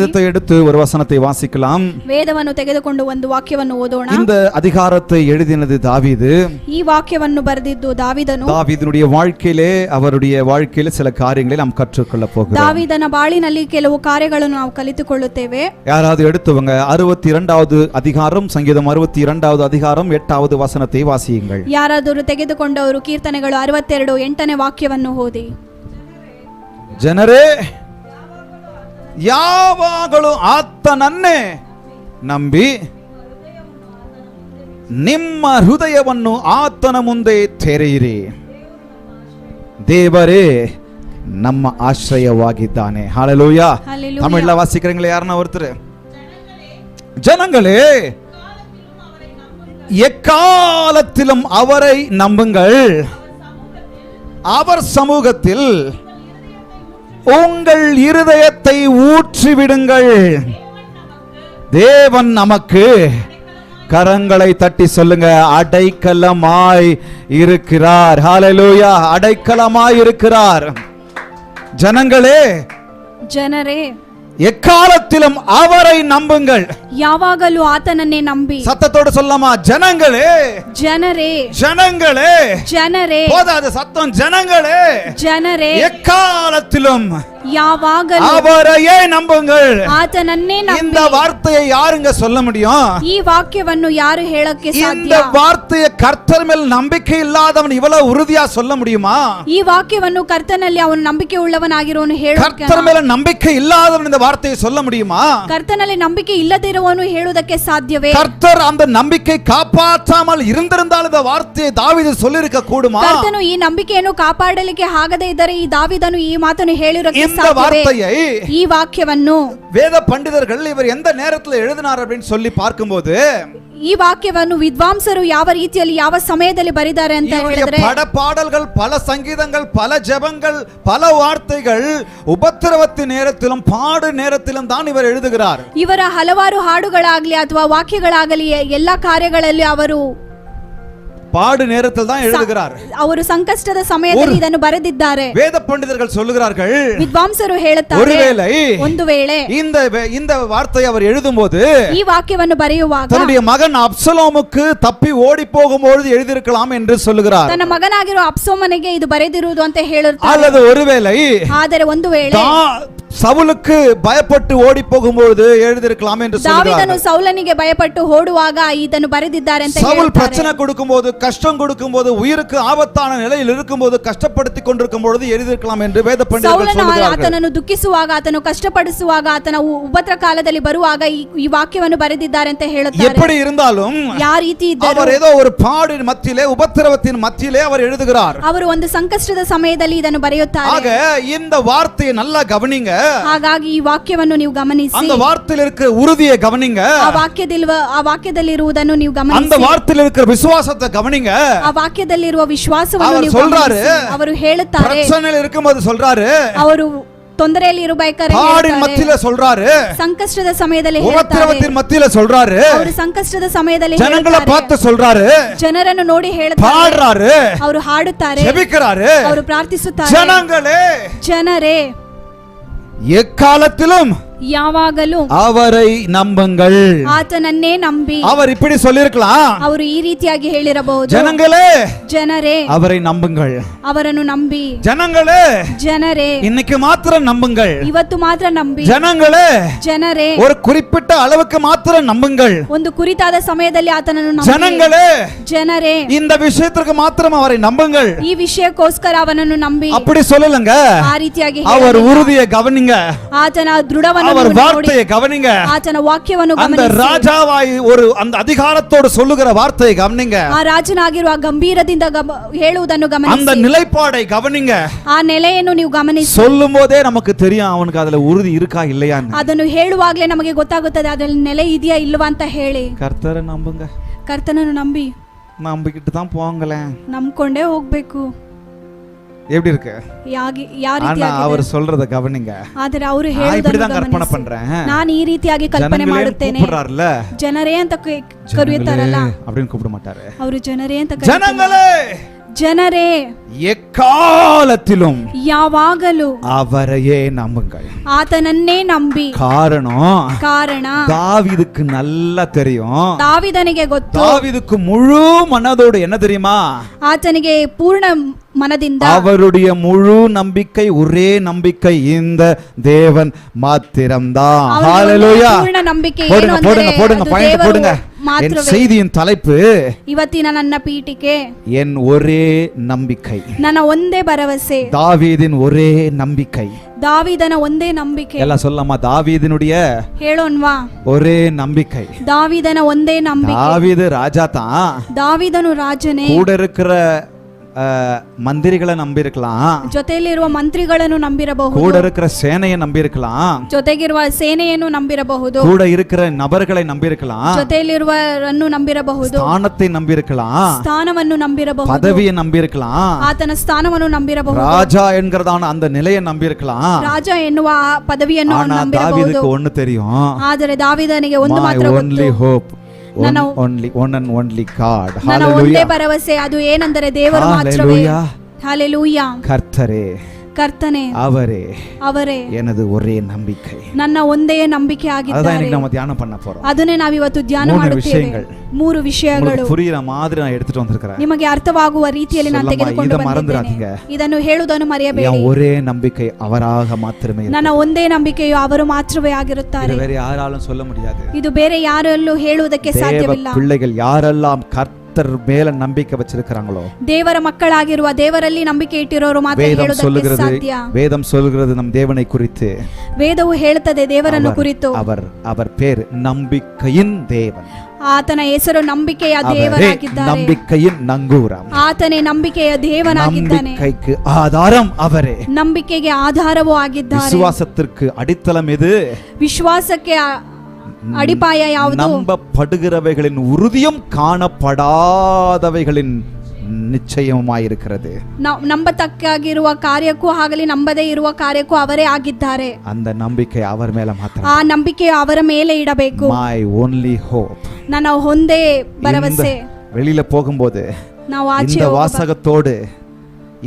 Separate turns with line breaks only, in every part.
எடுத்து ஒரு வசனத்தை வாசிக்கலாம்.
ವೇದವನ್ನು ತೆಗೆದುಕೊಂಡು ಒಂದು ವಾಕ್ಯವನ್ನು ಓದೋಣ.
இந்த அதிகாரத்தை எழுதினது தாவீது.
ಈ ವಾಕ್ಯವನ್ನು ಬರೆದಿದ್ದು ದಾವೀದನು.
தாவீதுனுடைய அவருடைய வாழ்க்கையிலே சில காரியங்களை நாம் கற்றுக்கொள்ள போகிறோம்.
ದಾವೀದನ ಬಾಳಿನಲ್ಲಿ ಕೆಲವು ಕಾರ್ಯಗಳನ್ನು ನಾವು ಕಲಿತುಕೊಳ್ಳುತ್ತೇವೆ.
யாராவது எடுத்துவங்க 62வது அதிகாரம், சங்கீதம் 62வது அதிகாரம் 8வது வசனத்தை வாசியுங்கள்.
ಯಾರಾದರೂ ತೆಗೆದುಕೊಂಡವರು ಕೀರ್ತನೆಗಳು 62 8ನೇ ವಾಕ್ಯವನ್ನು ಓದಿ.
ಜನರೇ, ಯಾವಾಗಲೂ ಆತನನ್ನೇ ನಂಬಿ ನಿಮ್ಮ ಹೃದಯವನ್ನು ಆತನ ಮುಂದೆ ತೆರೆಯಿರಿ. ದೇವರೇ ನಮ್ಮ ಆಶ್ರಯವಾಗಿದ್ದಾನೆ. ஹல்லேலூயா. தமிழ்ல வாசிக்கிறீங்களா? யாரனா ஒருத்தர்? ஜனங்களே, எக்காலத்திலும் அவரை நம்புங்கள். அவர் சமூகத்தில் உங்கள் இருதயத்தை ஊற்றிவிடுங்கள். தேவன் நமக்கு, கரங்களை தட்டி சொல்லுங்க, அடைக்கலமாய் இருக்கிறார். ஹல்லேலூயா. அடைக்கலமாய் இருக்கிறார். ஜனங்களே,
ಜನರೇ,
எக்காலத்திலும் அவரை நம்புங்கள்.
ಯಾವಾಗಲೂ ಆತನನ್ನೇ ನಂಬಿ.
சத்தத்தோடு சொல்லலாமா? ஜனங்களே,
ಜನರೇ,
ஜனங்களே.
ಜನರೇ.
போதாது சத்தம். ஜனங்களே,
ಜನರೇ.
எக்காலத்திலும்
ಯಾವಾಗಲೂ
அவரையே நம்புங்கள்.
ಆತನನ್ನೇ ನಂಬಿ.
இந்த வார்த்தையை யாருங்க சொல்ல முடியும்?
ಈ ವಾಕ್ಯವನ್ನು ಯಾರು ಹೇಳಕ್ಕೆ ಸಾಧ್ಯ?
இந்த வார்த்தையை கர்த்தர் மேல் நம்பிக்கை இல்லாதவன் இவ்வளவு உறுதியா சொல்ல முடியுமா?
ಈ ವಾಕ್ಯವನ್ನು ಕರ್ತನಲ್ಲಿ ಅವನು ನಂಬಿಕೆ ಉಳ್ಳವನಾಗಿರುವನು ಹೇಳಕ್ಕೆ?
கர்த்தர் மேல நம்பிக்கை இல்லாதவன் இந்த வார்த்தையை சொல்ல முடியுமா?
ಕರ್ತನಲ್ಲಿ ನಂಬಿಕೆ ಇಲ್ಲದಿರುವವನು ಹೇಳುವುದಕ್ಕೆ ಸಾಧ್ಯವೇ?
கர்த்தர் அந்த நம்பிக்கை காப்பாற்றாமல் இருந்திருந்தால் இந்த வார்த்தையை தாவீது சொல்லிருக்க கூடுமா?
ಕರ್ತನು ಈ ನಂಬಿಕೆಯನ್ನು ಕಾಪಾಡಲಿಕ್ಕೆ ಆಗದೇ ಇದ್ದರೆ ಈ ದಾವೀದನು ಈ ಮಾತನ್ನು ಹೇಳಿರಕ್ಕೆ
இந்த வார்த்தையை,
ಈ ವಾಕ್ಯವನ್ನು
வேத பண்டிதர்கள் இவர் எந்த நேரத்தில் எழுதினார் அப்படின்னு சொல்லி பார்க்கும்போது,
ಈ ವಾಕ್ಯವನ್ನು ವಿದ್ವಾಂಸರು ಯಾವ ರೀತಿಯಲ್ಲಿ ಯಾವ ಸಮಯದಲ್ಲಿ ಬರೆದಿದ್ದಾರೆ ಅಂತ ಹೇಳಿದ್ರೆ,
பல பாடல்கள், பல சங்கீதங்கள், பல ஜெபங்கள், பல வார்த்தைகள் உபத்திரவத்தின் நேரத்திலும் பாடு நேரத்திலும் தான் இவர் எழுதுகிறார்.
ಇವರ ಹಲವಾರು ಹಾಡುಗಳಾಗಲಿ ಅಥವಾ ವಾಕ್ಯಗಳಾಗಲಿ ಎಲ್ಲಾ ಕಾರ್ಯಗಳಲ್ಲಿ ಅವರು
பாடு நேரத்தில் தான் எழுதுகிறார்.
ಅವರು ಸಂಕಷ್ಟದ ಸಮಯದಲ್ಲಿ ಇದನ್ನು ಬರೆದಿದ್ದಾರೆ.
வேத பண்டிதர்கள் சொல்லுகிறார்கள்,
ವಿದ್ವಾಂಸರು ಹೇಳುತ್ತಾರೆ,
ஒருவேளை
ಒಂದು ವೇಳೆ
இந்த வார்த்தை அவர் எழுதும்போது
ಈ ವಾಕ್ಯವನ್ನು ಬರೆಯುವಾಗ
தன்னுடைய மகன் அப்சலோமுக்கு தப்பி ஓடி போகும்போது எழுதியிருக்கலாம் என்று சொல்லுகிறார்.
ತನ್ನ ಮಗನಾಗಿರೋ ಅಬ್ಸೋಮನಿಗೆ ಇದು ಬರೆದಿರುವುದು ಅಂತ ಹೇಳುತ್ತಾರೆ.
அல்லது ஒருவேளை
ಆದರೆ ಒಂದು ವೇಳೆ
சவுலுக்கு பயப்பட்டு ஓடி போகும்போது எழுதியிருக்கலாம் என்று சொல்லுகிறார்.
ದಾವೀದನು ಸೌಲನಿಗೆ ಭಯಪಟ್ಟು ಓಡುವಾಗ ಇದನ್ನು ಬರೆದಿದ್ದಾರೆ ಅಂತ
சவுல்
ಹೇಳುತ್ತಾರೆ.
பிரச்சனை கொடுக்கும்போது, கஷ்டம் கொடுக்கும்போது, உயிருக்கு ஆபத்தான நிலையில் இருக்கும்போது, கஷ்டப்படுத்தி கொண்டிருக்கும் பொழுது எழுதியிருக்கலாம் என்று வேத பண்டிதர்கள் சொல்லுகிறார்கள்.
ಆತನನ್ನು ದುಃಖಿಸುವಾಗ, ಆತನು ಕಷ್ಟಪಡಿಸುವಾಗ, ಆತನ ಉಪದ್ರ ಕಾಲದಲ್ಲಿ ಬರುವಾಗ ಈ ವಾಕ್ಯವನ್ನು ಬರೆದಿದ್ದಾರೆ ಅಂತ ಹೇಳುತ್ತಾರೆ.
எப்படி இருந்தாலும்
ಯಾವ ರೀತಿ ಇದ್ದರೂ
அவர் ஏதோ ஒரு பாடின் மத்தியிலே, உபத்திரவத்தின் மத்தியிலே அவர் எழுதுகிறார்.
ಅವರು ಒಂದು ಸಂಕಷ್ಟದ ಸಮಯದಲ್ಲಿ ಇದನ್ನು ಬರೆಯುತ್ತಾರೆ.
ஆக இந்த வார்த்தையை நல்லா கவனிங்க.
ಹಾಗಾಗಿ ಈ ವಾಕ್ಯವನ್ನು ನೀವು ಗಮನಿಸಿ.
அந்த வார்த்தையில் இருக்கிற உறுதியை கவனிங்க.
ಆ ವಾಕ್ಯದಲ್ಲಿರುವುದನ್ನು ನೀವು ಗಮನಿಸಿ.
அந்த வார்த்தையில் இருக்கிற விசுவாசத்தை கவனிங்க.
ಆ ವಾಕ್ಯದಲ್ಲಿರುವ ವಿಶ್ವಾಸವನ್ನು ನೀವು
சொல்றாரு.
ಗಮನಿಸಿ. ಅವರು ಹೇಳುತ್ತಾರೆ,
பிரச்சனையில் இருக்கும்போது சொல்றாரு,
ಅವರು ತೊಂದರೆಯಲ್ಲಿ ಇರಬೇಕಾದ್ರೆ
பாடின் மத்தியில சொல்றாரு,
ಸಂಕಷ್ಟದ ಸಮಯದಲ್ಲಿ
உபத்திரவத்தின் மத்தியில சொல்றாரு,
ಅವರು ಸಂಕಷ್ಟದ ಸಮಯದಲ್ಲಿ
ஜனங்களை பார்த்து சொல்றாரு,
ಜನರನ್ನು ನೋಡಿ ಹೇಳುತ್ತಾರೆ,
பாடுறாரு,
ಅವರು ಹಾಡುತ್ತಾರೆ,
ஜெபிக்கிறாரு,
ಅವರು ಪ್ರಾರ್ಥಿಸುತ್ತಾರೆ.
ஜனங்களே,
ಜನರೇ,
எக்காலத்திலும்
ಯಾವಾಗಲೂ
அவரை நம்புங்கள்.
ಆತನನ್ನೇ ನಂಬಿ.
அவர் இப்படி சொல்லிருக்கலாம்,
ಅವರು ಈ ರೀತಿಯಾಗಿ ಹೇಳಿರಬಹುದು,
ஜனங்களே,
ಜನರೇ,
அவரை நம்புங்கள்.
ಅವರನ್ನು ನಂಬಿ.
ஜனங்களே,
ಜನರೇ,
இன்னைக்கு மாத்திரம் நம்புங்கள்.
ಇವತ್ತು ಮಾತ್ರ ನಂಬಿ.
ஜனங்களே,
ಜನರೇ,
ஒரு குறிப்பிட்ட அளவுக்கு மாத்திரம் நம்புங்கள்.
ಒಂದು ಕುರಿತಾದ ಸಮಯದಲ್ಲಿ ಆತನನ್ನು ನಂಬಿ.
ஜனங்களே,
ಜನರೇ,
இந்த விஷயத்திற்கு மாத்திரம் அவரை நம்புங்கள்.
ಈ ವಿಷಯಕ್ಕೋಸ್ಕರ ಅವನನ್ನು ನಂಬಿ.
அப்படி சொல்லலங்க,
ಆ ರೀತಿಯಾಗಿ
அவர் உறுதியை கவனிங்க,
ಆತನ ದೃಢವನ್ನು
அவர்
ನೋಡಿ,
வார்த்தையை கவனிங்க,
ಆತನ ವಾಕ್ಯವನ್ನು
அந்த
ಗಮನಿಸಿ.
ராஜாவாய் ஒரு அந்த அதிகாரத்தோடு சொல்லுகிற வார்த்தையை கவனிங்க,
ಆ ರಾಜನಾಗಿರುವ ಗಂಭೀರದಿಂದ ಹೇಳುವುದನ್ನು
அந்த
ಗಮನಿಸಿ.
நிலைப்பாடை கவனிங்க.
ಆ ನೆಲೆಯನ್ನು ನೀವು ಗಮನಿಸಿ.
சொல்லும் போதே நமக்கு தெரியும் அவனுக்கு அதுல உறுதி இருக்கா இல்லையான்னு.
ಅದನ್ನು ಹೇಳುವಾಗಲೇ ನಮಗೆ ಗೊತ್ತಾಗುತ್ತದೆ ಅದರಲ್ಲಿ ನೆಲೆ ಇದೆಯಾ ಇಲ್ವಾ ಅಂತ ಹೇಳಿ.
கர்த்தரை நம்புங்க,
ಕರ್ತನನ್ನು ನಂಬಿ,
நம்பிக்கிட்டு தான் போங்களே.
ನಂಬ್ಕೊಂಡೇ ಹೋಗ್ಬೇಕು.
எப்படி இருக்கு? ஆனா அவர் சொல்றத கவனிங்க.
ಆದರೆ ಅವರು
இப்படிதான் கற்பனை பண்றேன்,
ನಾನು ಈ ರೀತಿಯಾಗಿ ಕಲ್ಪನೆ ಮಾಡುತ್ತೇನೆ. ಜನರೇ ಅಂತ ಕರೆಯುತ್ತಾರಲ್ಲ,
அப்படின்னு கூப்பிட மாட்டாரு.
ಅವರು ಜನರೇ ಅಂತ
ஜனங்களே,
ಜನರೇ
எக்காலத்திலும்
ಯಾವಾಗಲೂ
அவரையே நம்புங்கள்.
ಆತನನ್ನೇ ನಂಬಿ. ಕಾರಣ
தாவீதுக்கு நல்லா தெரியும்.
ದಾವಿದನಿಗೆ ಗೊತ್ತು.
தாவீதுக்கு முழு மனதோடு என்ன தெரியுமா?
ಆತನಿಗೆ ಪೂರ್ಣ ಮನದಿಂದ
அவருடைய முழு நம்பிக்கை ஒரே நம்பிக்கை இந்த தேவன் மாத்திரம்தான். ஹalleluya.
ಪೂರ್ಣ ನಂಬಿಕೆ ಏನು
போடுங்க
ಅಂದ್ರೆ
போடுங்க போடுங்க பாயிண்ட் போடுங்க. என் செய்தியின் தலைப்பு
ಇವತ್ತಿನ ನನ್ನ ಪೀಠಿಕೆ
என் ஒரே நம்பிக்கை.
ನನ್ನ ಒಂದೇ ಭರವಸೆ.
தாவீதின் ஒரே நம்பிக்கை.
ದಾವಿದನ ಒಂದೇ ನಂಬಿಕೆ.
எல்லாம் சொல்லமா? தாவீதினுடைய
ಹೇಳೋಣ್ವಾ?
ஒரே நம்பிக்கை.
ದಾವಿದನ ಒಂದೇ ನಂಬಿಕೆ.
தாவீது ராஜா தான்.
ದಾವಿದನು ರಾಜನೇ.
கூட இருக்கிற மந்திரிகளை நம்பி இருக்கலாம்.
ಜೊತೆಯಲ್ಲಿರುವ ಮಂತ್ರಿಗಳನ್ನು ನಂಬಿರಬಹುದು.
கூட இருக்கிற சேனையை நம்பி இருக்கலாம்.
ಜೊತೆಗಿರುವ ಸೇನೆಯನ್ನು ನಂಬಿರಬಹುದು.
கூட இருக்கிற நபர்களை நம்பி இருக்கலாம்.
ಜೊತೆಯಲ್ಲಿರುವವರನ್ನು ನಂಬಿರಬಹುದು.
ஸ்தானத்தை நம்பி இருக்கலாம்.
ಸ್ಥಾನವನ್ನು ನಂಬಿರಬಹುದು.
பதவியை நம்பி இருக்கலாம்.
ಆತನ ಸ್ಥಾನವನ್ನು ನಂಬಿರಬಹುದು.
ராஜா என்கிறதான அந்த நிலையை நம்பி இருக்கலாம்.
ರಾಜ ಎನ್ನುವ ಪದವಿಯನ್ನು ಅವನು
ஆனா
ನಂಬಿರಬಹುದು.
தாவீதுக்கு ஒண்ணு தெரியும்.
ಆದರೆ ದಾವಿದನಿಗೆ ಒಂದು ಮಾತ್ರ
my
ಗೊತ್ತು.
only hope, one and only God.
ನನ್ನ ಒಂದೇ
Hallelujah.
ಭರವಸೆ ಅದು ಏನೆಂದರೆ ದೇವರು ಮಾತ್ರವೇ.
Hallelujah.
ಹಲ್ಲೆಲೂಯಾ.
கர்த்தரே,
ಕರ್ತನೆ,
அவரೇ எனது ஒரே நம்பிக்கை.
ನನ್ನ ಒಂದೇ ನಂಬಿಕೆ
அதான்
ಆಗಿದ್ದಾರೆ.
இன்னைக்கு நம்ம தியானம் பண்ண போறோம்.
ಅದನ್ನೇ ನಾವಿವತ್ತು ಧ್ಯಾನ ಮಾಡುತ್ತೇವೆ. ಮೂರು ವಿಷಯಗಳು
புரியுற மாதிரி நான் எடுத்துட்டு வந்திருக்கிறேன்.
ನಿಮಗೆ ಅರ್ಥವಾಗುವ ರೀತಿಯಲ್ಲಿ ನಾನು ತೆಗೆದುಕೊಂಡು ಬಂದಿದ್ದೇನೆ. ಇದನ್ನು ಹೇಳುವುದನ್ನು ಮರೆಯಬೇಡಿ.
என் ஒரே நம்பிக்கை அவராக மாத்திரமே.
ನನ್ನ ಒಂದೇ ನಂಬಿಕೆಯು ಅವರು ಮಾತ್ರವೇ ಆಗಿರುತ್ತಾರೆ.
வேற யாராலும் சொல்ல முடியாது.
ಇದು ಬೇರೆ ಯಾರಲ್ಲೂ ಹೇಳುವುದಕ್ಕೆ ಸಾಧ್ಯವಿಲ್ಲ.
பிள்ளைகள் யாரெல்லாம் கர்த்தர் மேல நம்பிக்கை வச்சிருக்காங்களோ,
ದೇವರ ಮಕ್ಕಳಾಗಿರುವ ದೇವರಲ್ಲಿ ನಂಬಿಕೆ ಇಟ್ಟಿರೋರು ಮಾತ್ರ ಹೇಳುವುದಕ್ಕೆ ಸಾಧ್ಯ.
வேதம் சொல்கிறது நம் தேவனை குறித்து.
ವೇದವು ಹೇಳುತ್ತದೆ ದೇವರನ್ನು ಕುರಿತು.
அவர் பேர் நம்பிக்கையின் தேவன்.
ಆತನ ಹೆಸರು ನಂಬಿಕೆಯ ದೇವರಾಗಿದ್ದಾರೆ.
ನಂಬಿಕೆயின் நங்கூரம்.
ಆತನೇ ನಂಬಿಕೆಯ ದೇವನಾಗಿದ್ದಾನೆ.
ನಂಬಿಕೆಗೆ ஆதாரம் அவரே.
ನಂಬಿಕೆಗೆ ಆಧಾರವೂ ಆಗಿದ್ದಾರೆ.
ವಿಶ್ವಾಸத்திற்கு அடித்தளம் எது?
ವಿಶ್ವಾಸಕ್ಕೆ ಅಡಿಪಾಯ ಯಾವುದು?
நம்பப்படுகிறவைகளின் உறுதியும் காணப்படாதவைகளின் ನಿಶ್ಚಯವಾಗಿರುತ್ತದೆ.
ನಂಬತಕ್ಕಾಗಿರುವ ಕಾರ್ಯಕ್ಕೂ ಆಗಲಿ ನಂಬದೇ ಇರುವ ಕಾರ್ಯಕ್ಕೂ ಅವರೇ ಆಗಿದ್ದಾರೆ.
அந்த நம்பிக்கை அவர் மேல ಮಾತ್ರ.
ಆ ನಂಬಿಕೆ ಅವರ ಮೇಲೆ ಇಡಬೇಕು.
my only hope.
ನನ್ನ ಒಂದೇ ಭರವಸೆ.
வெளியில போகும்போது
ನಾವು ಆಚೆ
இந்த வாசகத்தோடு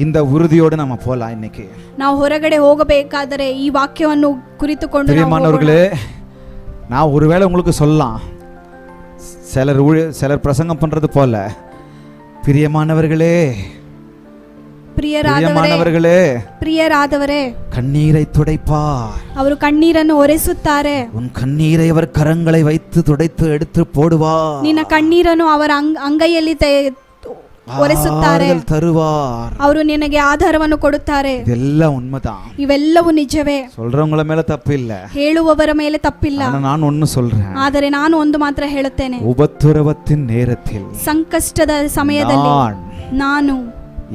இந்த உறுதியோடு நம்ம போலாம். இன்னைக்கு
ನಾವು ಹೊರಗಡೆ ಹೋಗಬೇಕಾದರೆ ಈ ವಾಕ್ಯವನ್ನು ಕುರಿತುಕೊಂಡು
பிரியமானவர்களே, நான் ஒருவேளை உங்களுக்கு சொல்லலாம், சிலர் பிரசங்கம் பண்றது போல, பிரியமானவர்களே,
ಪ್ರಿಯರಾದವರೇ,
கண்ணீரை துடைப்பார்.
ಅವರು ಕಣ್ಣೀರನ್ನು ಒರೆಸುತ್ತಾರೆ.
உன் கண்ணீரை அவர் கரங்களை வைத்து துடைத்து எடுத்து போடுவார்.
ನಿನ್ನ ಕಣ್ಣೀರನ್ನು ಅವರ ಅಂಗೈಯಲ್ಲಿ ಒರೆಸುತ್ತಾರೆ.
தருவார்.
ಅವರು ನಿನಗೆ ಆಧಾರವನ್ನು ಕೊಡುತ್ತಾರೆ.
இதெல்லாம் உண்மைதான்.
ಇವೆಲ್ಲವೂ ನಿಜವೇ.
சொல்றவங்கள மேல தப்பு இல்ல,
ಹೇಳುವವರ ಮೇಲೆ ತಪ್ಪಿಲ್ಲ.
நான் ஒன்னு சொல்றேன்.
ಆದರೆ ನಾನು ಒಂದು ಮಾತ್ರ ಹೇಳುತ್ತೇನೆ.
உபத்திரவத்தின் நேரத்தில்,
ಸಂಕಷ್ಟದ ಸಮಯದಲ್ಲಿ ನಾನು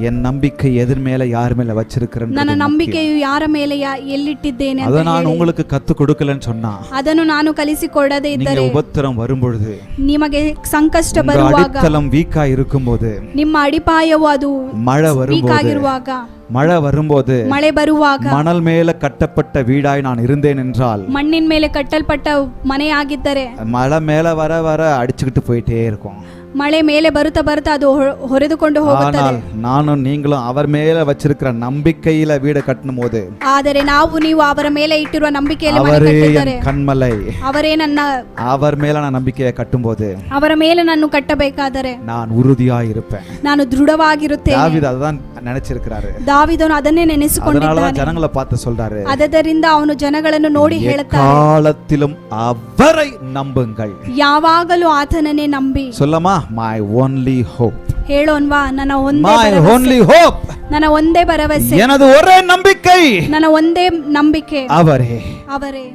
என் நம்பிக்கை எதிர் மேல யார் மேல வச்சிருக்கிறேன்,
ನನ್ನ ನಂಬಿಕೆಯು ಯಾರ ಮೇಲೆ ಎಲ್ಲಿಟ್ಟಿದ್ದೇನೆ
அதை நான் உங்களுக்கு கத்து கொடுக்கலன்னு சொன்னா,
ಅದನ್ನು ನಾನು ಕಲಿಸಿಕೊಡದೇ ಇದ್ದರೆ,
உபத்திரம் வரும்பொழுது,
ನಿಮಗೆ ಸಂಕಷ್ಟ ಬರುವಾಗ,
அடித்தளம் வீக்கா இருக்கும்போது,
ನಿಮ್ಮ ಅಡಿಪಾಯವು ಅದು
மழை வரும்போது, மழை வரும்போது,
ಮಳೆ ಬರುವಾಗ,
மணல் மேல கட்டப்பட்ட வீடாய் நான் இருந்தேன் என்றால்,
ಮಣ್ಣಿನ ಮೇಲೆ ಕಟ್ಟಲ್ಪಟ್ಟ ಮನೆಯಾಗಿದ್ದರೆ,
மழை மேல வர வர அடிச்சுக்கிட்டு போயிட்டே இருக்கும்.
ಮಳೆ ಮೇಲೆ ಬರುತ್ತಾ ಬರುತ್ತಾ ಅದು ಹೊರೆದುಕೊಂಡು ಹೋಗುತ್ತದೆ.
நானும் நீங்களும் அவர் மேல வச்சிருக்கிற நம்பிக்கையில வீடு கட்டணும் போது,
ಆದರೆ ನಾವು ನೀವು ಅವರ ಮೇಲೆ ಇಟ್ಟಿರುವ ನಂಬಿಕೆಯಲ್ಲಿ ಮನೆ
அவரே
ಕಟ್ಟಿದರೆ,
என் கண்மலை,
ಅವರೇ ನನ್ನ,
அவர் மேல நான் நம்பிக்கையை கட்டும்போது,
ಅವರ ಮೇಲೆ ನಾನು ಕಟ್ಟಬೇಕಾದರೆ
நான் உறுதியாய் இருப்பேன்.
ನಾನು ದೃಢವಾಗಿರುತ್ತೇನೆ.
தாவீது ಅದதான் நினைச்சிருக்கிறாரு.
ದಾವೀದನು ಅದನ್ನೇ ನೆನೆಸಿಕೊಂಡಿದ್ದಾನೆ.
ಜನங்களை பார்த்து சொல்றாரு,
ಅದರಿಂದ ಅವನು ಜನಗಳನ್ನು ನೋಡಿ ಹೇಳುತ್ತಾನೆ,
காலத்திலும் அவரை நம்புங்கள்.
ಯಾವಾಗಲೂ ಆತನನ್ನೇ ನಂಬಿ.
சொல்லமா? my only hope.
ಹೇಳೋನ್ವಾ? ನನ್ನ ಒಂದೇ
my
ಭರವಸೆ.
only hope.
ನನ್ನ ಒಂದೇ ಭರವಸೆ.
எனது ஒரே நம்பிக்கை
ನನ್ನ ಒಂದೇ ನಂಬಿಕೆ
அவரே.
ಅವರೇ.